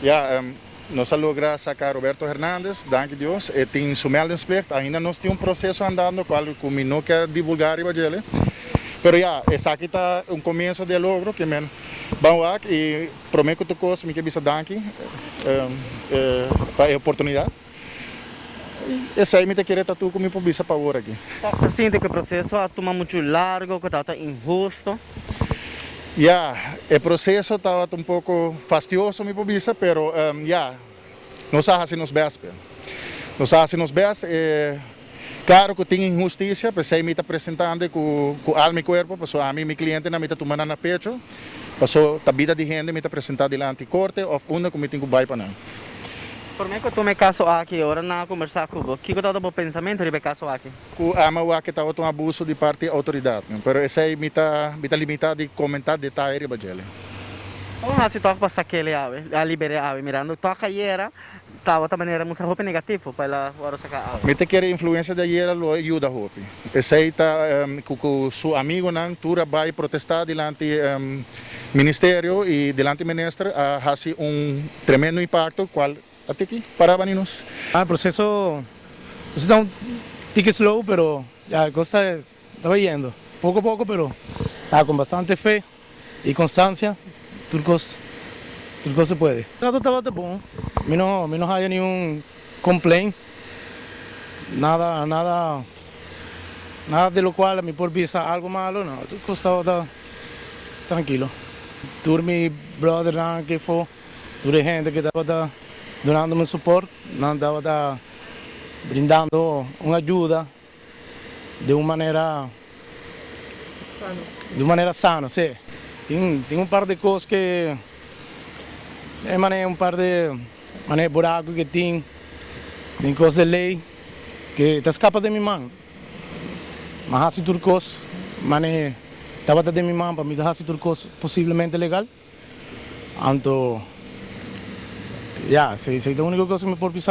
Ja, nós logramos sacar Roberto Hernandes, danke Deus, e tem sumeldingsplicht, ainda nós temos processo andando, qual culminou que divulgar e ele. Pero ja, essa aqui está começo de logro que men vão aqui e prometo que tu me que bisa danke para a oportunidade. Essa aí me te querer tatu comigo para bisa para agora aqui. Tá sentindo que o processo toma muito largo, que está injusto? Ja, o processo estava um pouco fastidioso me pobisa, pero ja, nós fazemos best. Nós fazemos best. Claro que tem injustiça, mas aí me está apresentando com alma e corpo, passou a mim, meu cliente, me está tomando na pecho, passou a vida de gente, me está apresentando diante da corte, ou onde como tenho que ir para não. Por mim, que tu me caso aqui, agora na conversar com você, o que está o pensamento de caso aqui? O ama que estava um abuso de parte da autoridade, mas esse aí me está limitado de comentar detalhes para ele. Como se toca para aquele a liberar mirando toca aí era tá outra maneira muita roupa negativo para agora sacar. Me te quer influência de aí lo ajuda roupa. Esse aí tá com seu amigo não tura vai protestar diante ministério e diante ministro a fazer tremendo impacto qual até aqui para vaninos. El proceso está un tique slow, pero ya la cosa está yendo poco a poco, pero con bastante fe y constancia, Turcos se puede. El trato estaba bueno, a mí no hay ningún complaint, nada de lo cual a mí por visa algo malo, no, Turcos estaba tranquilo. Tuve mi brother que fue, tuve gente que estaba dándome soporte, estaba brindando una ayuda de una manera sana, sí. Tengo un par de cosas que un par de buracos que tengo cosas de ley que te escapan de mi mano. Mas así turcos, estaba de mi mano para mí así turcos posiblemente legal. Anto, ya, sí, es la única cosa que me puedo pisar.